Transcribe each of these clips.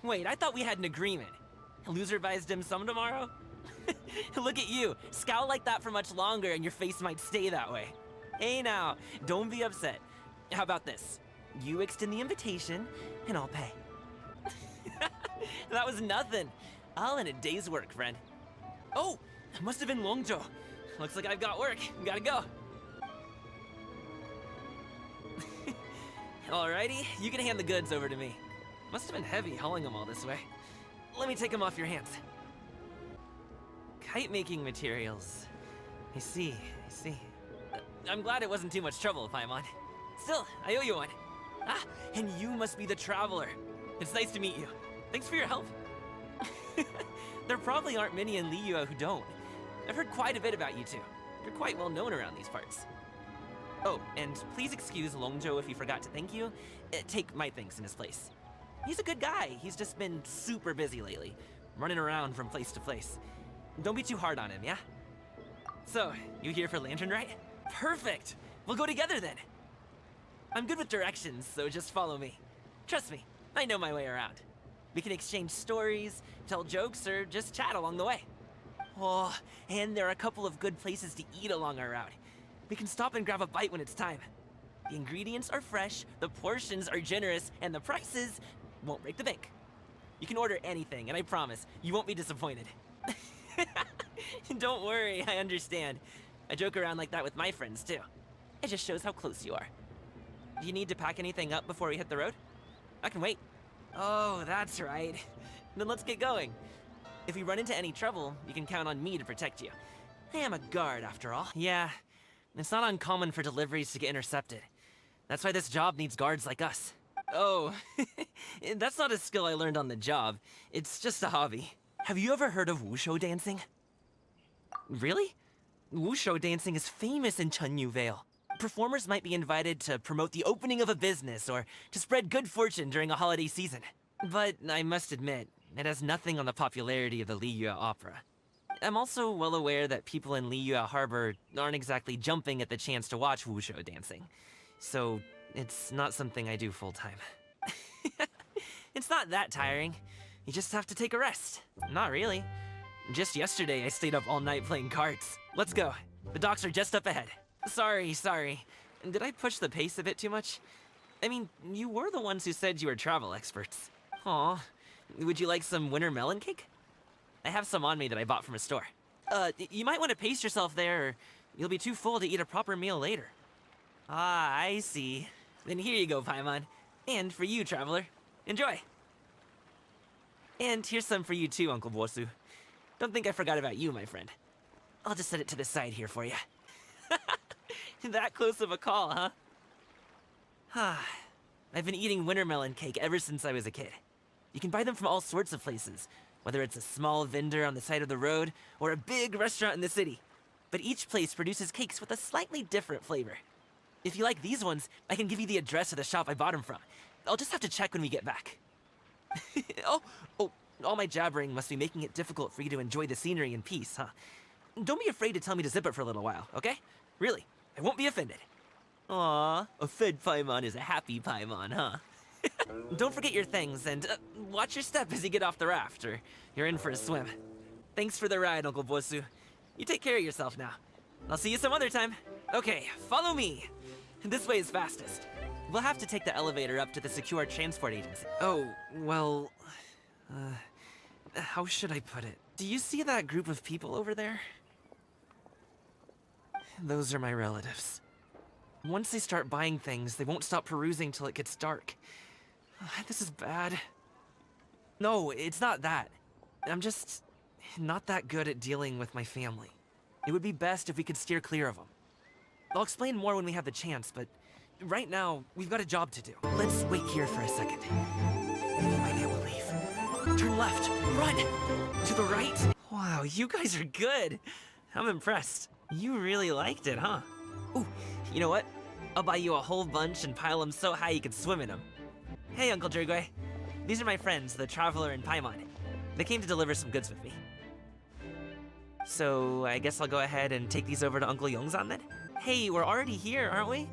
Wait, I thought we had an agreement. Loser buys dim sum tomorrow? Look at you, scowl like that for much longer and your face might stay that way. Hey now, don't be upset. How about this? You extend the invitation, and I'll pay. That was nothing. All in a day's work, friend. Oh, it must have been Longjo. Looks like I've got work. Gotta go. Alrighty, you can hand the goods over to me. Must have been heavy hauling them all this way. Let me take them off your hands. Kite-making materials. I see. I'm glad it wasn't too much trouble, Paimon. Still, I owe you one. Ah, and you must be the traveler. It's nice to meet you. Thanks for your help. There probably aren't many in Liyue who don't. I've heard quite a bit about you two. You're quite well known around these parts. Oh, and please excuse Longjo if he forgot to thank you. Take my thanks in his place. He's a good guy. He's just been super busy lately, running around from place to place. Don't be too hard on him, yeah? So, you here for Lantern Rite? Perfect! We'll go together then! I'm good with directions, so just follow me. Trust me, I know my way around. We can exchange stories, tell jokes, or just chat along the way. Oh, and there are a couple of good places to eat along our route. We can stop and grab a bite when it's time. The ingredients are fresh, the portions are generous, and the prices won't break the bank. You can order anything, and I promise, you won't be disappointed. Don't worry, I understand. I joke around like that with my friends, too. It just shows how close you are. Do you need to pack anything up before we hit the road? I can wait. Oh, that's right. Then let's get going. If we run into any trouble, you can count on me to protect you. I am a guard, after all. Yeah, it's not uncommon for deliveries to get intercepted. That's why this job needs guards like us. Oh, that's not a skill I learned on the job. It's just a hobby. Have you ever heard of wushu dancing? Really? Wushu dancing is famous in Chunyu Vale. Performers might be invited to promote the opening of a business or to spread good fortune during a holiday season. But I must admit, it has nothing on the popularity of the Liyue opera. I'm also well aware that people in Liyue Harbor aren't exactly jumping at the chance to watch wushu dancing. So, it's not something I do full-time. It's not that tiring. You just have to take a rest. Not really. Just yesterday, I stayed up all night playing cards. Let's go. The docks are just up ahead. Sorry. Did I push the pace a bit too much? I mean, you were the ones who said you were travel experts. Aw. Would you like some winter melon cake? I have some on me that I bought from a store. You might want to pace yourself there, or you'll be too full to eat a proper meal later. Ah, I see. Then here you go, Paimon. And for you, traveler. Enjoy. And here's some for you too, Uncle Bosu. Don't think I forgot about you, my friend. I'll just set it to the side here for you. That close of a call, huh? I've been eating winter melon cake ever since I was a kid. You can buy them from all sorts of places, whether it's a small vendor on the side of the road or a big restaurant in the city. But each place produces cakes with a slightly different flavor. If you like these ones, I can give you the address of the shop I bought them from. I'll just have to check when we get back. Oh, all my jabbering must be making it difficult for you to enjoy the scenery in peace, huh? Don't be afraid to tell me to zip it for a little while, okay? Really, I won't be offended. Aw, a fed Paimon is a happy Paimon, huh? Don't forget your things, and watch your step as you get off the raft, or you're in for a swim. Thanks for the ride, Uncle Bosu. You take care of yourself now. I'll see you some other time. Okay, follow me. This way is fastest. We'll have to take the elevator up to the secure transport agency. Oh, well... how should I put it? Do you see that group of people over there? Those are my relatives. Once they start buying things, they won't stop perusing till it gets dark. This is bad. No, it's not that. I'm just not that good at dealing with my family. It would be best if we could steer clear of them. I'll explain more when we have the chance, but right now, we've got a job to do. Let's wait here for a second. My aunt will leave. Turn left, run! To the right! Wow, you guys are good. I'm impressed. You really liked it, huh? Ooh, you know what? I'll buy you a whole bunch and pile them so high you could swim in them. Hey, Uncle Jirgwe. These are my friends, the Traveler and Paimon. They came to deliver some goods with me. So, I guess I'll go ahead and take these over to Uncle Yongzan then? Hey, we're already here, aren't we?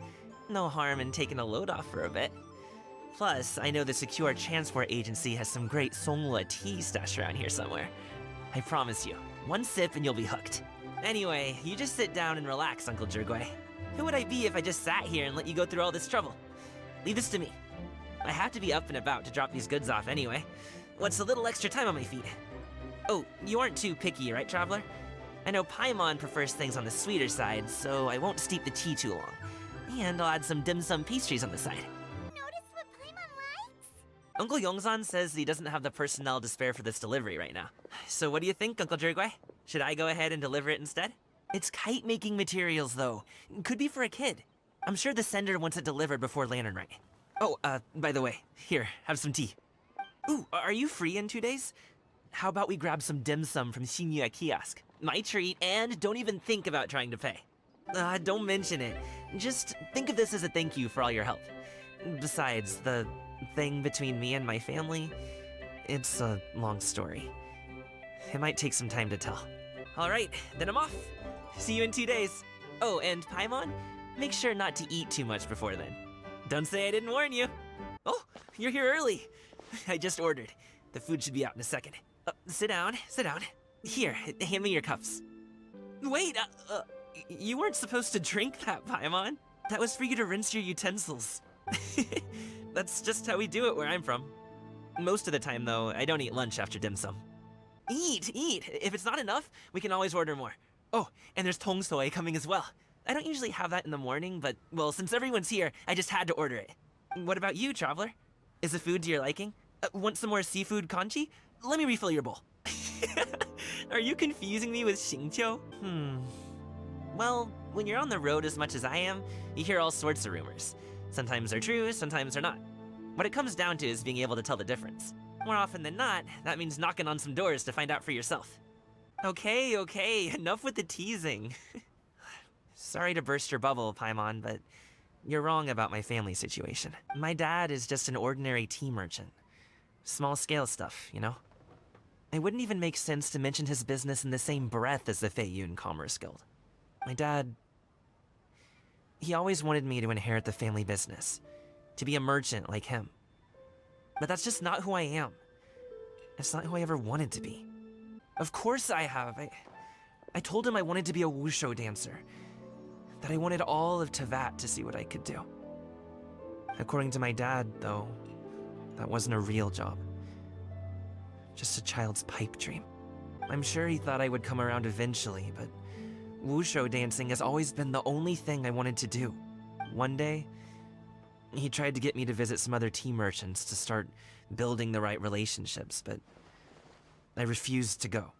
No harm in taking a load off for a bit. Plus, I know the Secure Transport Agency has some great Songhua tea stashed around here somewhere. I promise you, one sip and you'll be hooked. Anyway, you just sit down and relax, Uncle Jirgwe. Who would I be if I just sat here and let you go through all this trouble? Leave this to me. I have to be up and about to drop these goods off anyway. What's a little extra time on my feet? Oh, you aren't too picky, right, Traveler? I know Paimon prefers things on the sweeter side, so I won't steep the tea too long. And I'll add some dim sum pastries on the side. Notice what Paimon likes? Uncle Yongzan says he doesn't have the personnel to spare for this delivery right now. So what do you think, Uncle Jirgwe? Should I go ahead and deliver it instead? It's kite-making materials, though. Could be for a kid. I'm sure the sender wants it delivered before Lantern Rite. Oh, by the way, here, have some tea. Ooh, are you free in 2 days? How about we grab some dim sum from Shinya Kiosk? My treat, and don't even think about trying to pay. Don't mention it. Just think of this as a thank you for all your help. Besides, the thing between me and my family, it's a long story. It might take some time to tell. Alright, then I'm off. See you in 2 days. Oh, and Paimon, make sure not to eat too much before then. Don't say I didn't warn you. Oh, you're here early. I just ordered. The food should be out in a second. Sit down, sit down. Here, hand me your cups. Wait, you weren't supposed to drink that, Paimon. That was for you to rinse your utensils. That's just how we do it where I'm from. Most of the time, though, I don't eat lunch after dim sum. Eat, eat. If it's not enough, we can always order more. Oh, and there's tong soy coming as well. I don't usually have that in the morning, but, well, since everyone's here, I just had to order it. What about you, Traveler? Is the food to your liking? Want some more seafood kanji? Let me refill your bowl. Are you confusing me with Xingqiu? Well, when you're on the road as much as I am, you hear all sorts of rumors. Sometimes they're true, sometimes they're not. What it comes down to is being able to tell the difference. More often than not, that means knocking on some doors to find out for yourself. Okay, enough with the teasing. Sorry to burst your bubble, Paimon, but you're wrong about my family situation. My dad is just an ordinary tea merchant. Small-scale stuff, you know? It wouldn't even make sense to mention his business in the same breath as the Feiyun Commerce Guild. My dad... he always wanted me to inherit the family business, to be a merchant like him. But that's just not who I am. It's not who I ever wanted to be. Of course I have. I told him I wanted to be a wushu dancer. That I wanted all of Tevat to see what I could do. According to my dad, though, that wasn't a real job. Just a child's pipe dream. I'm sure he thought I would come around eventually, but wushu dancing has always been the only thing I wanted to do. One day, he tried to get me to visit some other tea merchants to start building the right relationships, but I refused to go.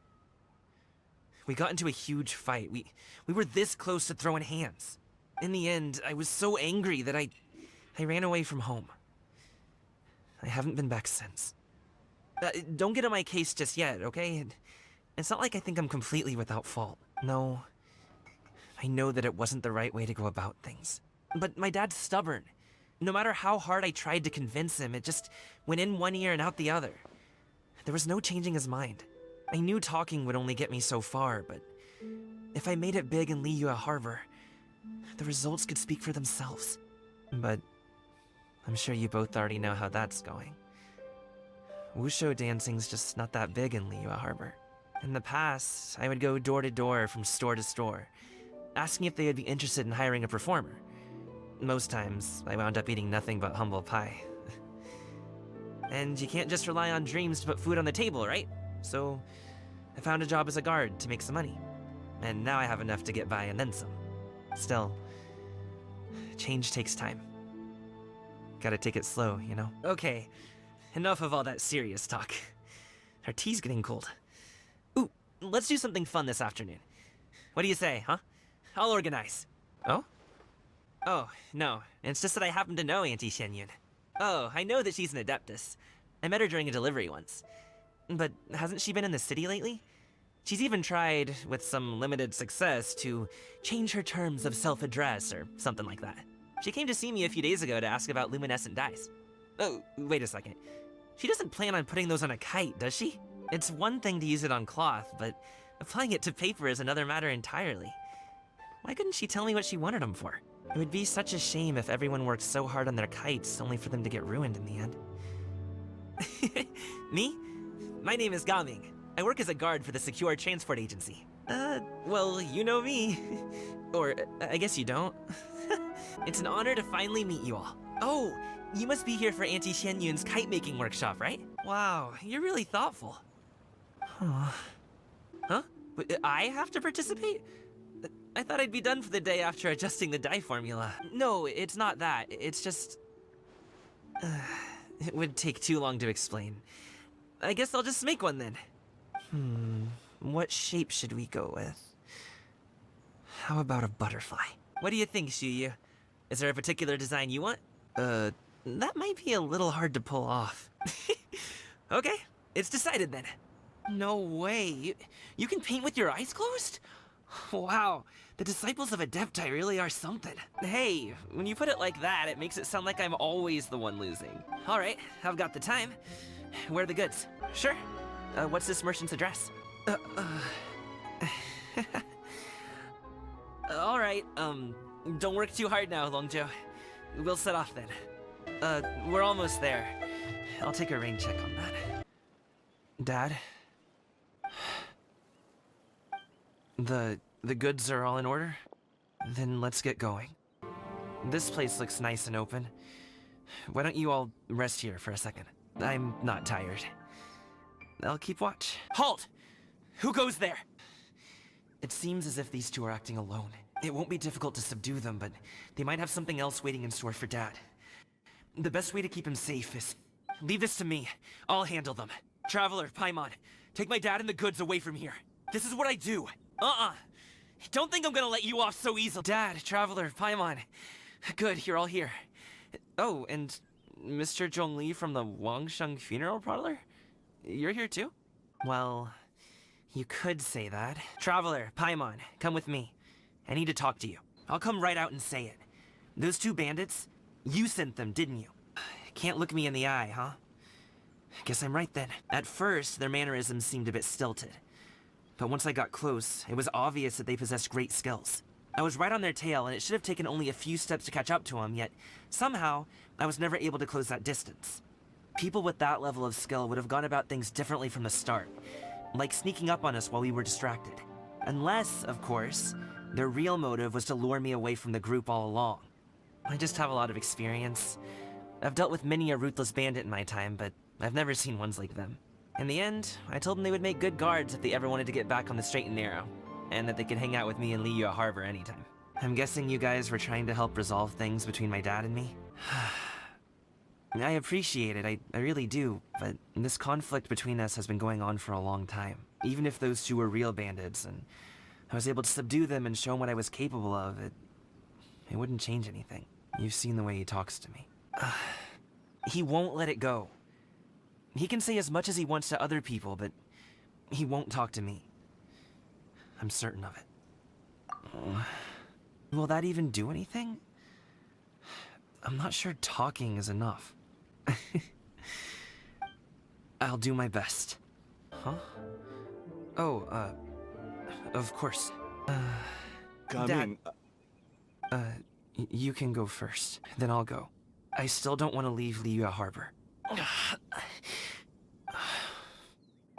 We got into a huge fight. We were this close to throwing hands. In the end, I was so angry that I ran away from home. I haven't been back since. Don't get on my case just yet, okay? It's not like I think I'm completely without fault. No, I know that it wasn't the right way to go about things. But my dad's stubborn. No matter how hard I tried to convince him, it just went in one ear and out the other. There was no changing his mind. I knew talking would only get me so far, but if I made it big in Liyue Harbor, the results could speak for themselves. But I'm sure you both already know how that's going. Wushu dancing's just not that big in Liyue Harbor. In the past, I would go door to door from store to store, asking if they would be interested in hiring a performer. Most times, I wound up eating nothing but humble pie. And you can't just rely on dreams to put food on the table, right? So, I found a job as a guard to make some money. And now I have enough to get by and then some. Still, change takes time. Gotta take it slow, you know? Okay, enough of all that serious talk. Our tea's getting cold. Ooh, let's do something fun this afternoon. What do you say, huh? I'll organize. Oh? Oh, no, it's just that I happen to know Auntie Shenyun. Oh, I know that she's an Adeptus. I met her during a delivery once. But hasn't she been in the city lately? She's even tried, with some limited success, to change her terms of self-address or something like that. She came to see me a few days ago to ask about luminescent dyes. Oh, wait a second. She doesn't plan on putting those on a kite, does she? It's one thing to use it on cloth, but applying it to paper is another matter entirely. Why couldn't she tell me what she wanted them for? It would be such a shame if everyone worked so hard on their kites only for them to get ruined in the end. Me? My name is Gaming. I work as a guard for the Secure Transport Agency. Well, you know me. Or, I guess you don't. It's an honor to finally meet you all. Oh, you must be here for Auntie Xianyun's kite-making workshop, right? Wow, you're really thoughtful. Huh? I have to participate? I thought I'd be done for the day after adjusting the dye formula. No, it's not that. It's just... it would take too long to explain. I guess I'll just make one then. What shape should we go with? How about a butterfly? What do you think, Shuyu? Is there a particular design you want? That might be a little hard to pull off. Okay, it's decided then. No way. You can paint with your eyes closed? Wow, the disciples of Adepti really are something. Hey, when you put it like that, it makes it sound like I'm always the one losing. All right, I've got the time. Where are the goods? Sure. What's this merchant's address? All right, don't work too hard now, Longjo. We'll set off then. We're almost there. I'll take a rain check on that. Dad? The goods are all in order? Then let's get going. This place looks nice and open. Why don't you all rest here for a second? I'm not tired. I'll keep watch. Halt! Who goes there? It seems as if these two are acting alone. It won't be difficult to subdue them, but they might have something else waiting in store for Dad. The best way to keep him safe is... leave this to me. I'll handle them. Traveler, Paimon, take my dad and the goods away from here. This is what I do. Don't think I'm gonna let you off so easily. Dad, Traveler, Paimon. Good, you're all here. Oh, and Mr. Zhongli from the Wangsheng Funeral Parlor? You're here too? Well, you could say that. Traveler, Paimon, come with me. I need to talk to you. I'll come right out and say it. Those two bandits, you sent them, didn't you? Can't look me in the eye, huh? Guess I'm right then. At first, their mannerisms seemed a bit stilted. But once I got close, it was obvious that they possessed great skills. I was right on their tail, and it should have taken only a few steps to catch up to them, yet somehow, I was never able to close that distance. People with that level of skill would have gone about things differently from the start, like sneaking up on us while we were distracted. Unless, of course, their real motive was to lure me away from the group all along. I just have a lot of experience. I've dealt with many a ruthless bandit in my time, but I've never seen ones like them. In the end, I told them they would make good guards if they ever wanted to get back on the straight and narrow, and that they could hang out with me in Liyue Harbor anytime. I'm guessing you guys were trying to help resolve things between my dad and me? I appreciate it, I really do, but this conflict between us has been going on for a long time. Even if those two were real bandits, and I was able to subdue them and show them what I was capable of, it wouldn't change anything. You've seen the way he talks to me. He won't let it go. He can say as much as he wants to other people, but he won't talk to me. I'm certain of it. Will that even do anything? I'm not sure talking is enough. I'll do my best. Huh? Oh, of course. Coming. Dad, you can go first, then I'll go. I still don't want to leave Liyue Harbor.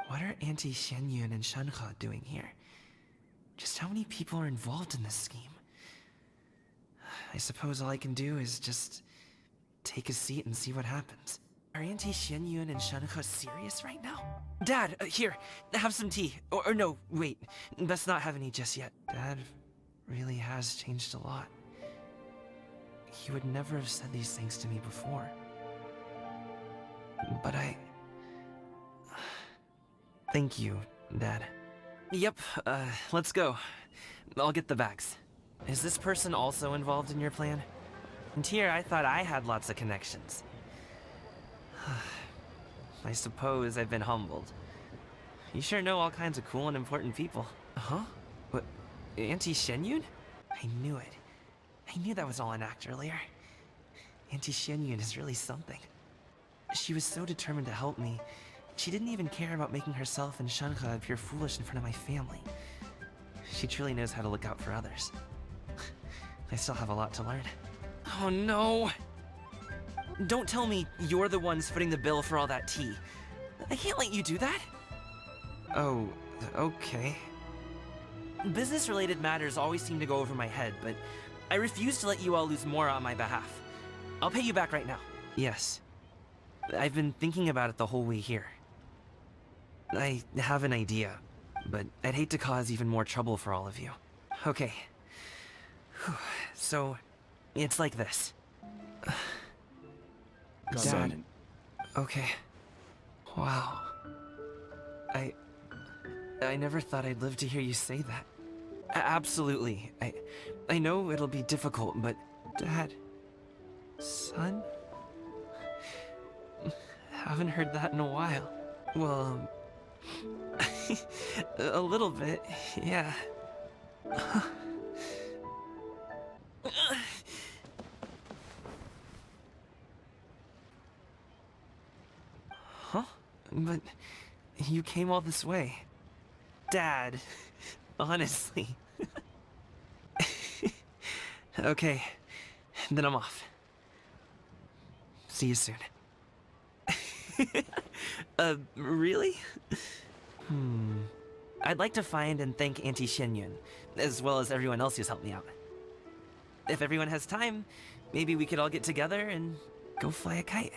What are Auntie Xianyun and Shenhe doing here? Just how many people are involved in this scheme? I suppose all I can do is just take a seat and see what happens. Are Auntie Xianyun and Shenhe serious right now? Dad, here, have some tea. Or no, wait, best not have any just yet. Dad really has changed a lot. He would never have said these things to me before. But thank you, Dad. Yep, let's go. I'll get the bags. Is this person also involved in your plan? And here, I thought I had lots of connections. I suppose I've been humbled. You sure know all kinds of cool and important people. Huh? What? Auntie Xianyun? I knew it. I knew that was all an act earlier. Auntie Xianyun is really something. She was so determined to help me, she didn't even care about making herself and Shenhe appear foolish in front of my family. She truly knows how to look out for others. I still have a lot to learn. Oh no! Don't tell me you're the ones footing the bill for all that tea. I can't let you do that. Oh, okay. Business-related matters always seem to go over my head, but I refuse to let you all lose more on my behalf. I'll pay you back right now. Yes. I've been thinking about it the whole way here. I have an idea, but I'd hate to cause even more trouble for all of you. Okay. Whew. So, it's like this. Dad. Son. Okay. Wow. I never thought I'd live to hear you say that. Absolutely. I know it'll be difficult, but Dad... Son? Haven't heard that in a while. Well, a little bit, yeah. Huh? But you came all this way. Dad, honestly. Okay, then I'm off. See you soon. Really? I'd like to find and thank Auntie Xinyun, as well as everyone else who's helped me out. If everyone has time, maybe we could all get together and go fly a kite.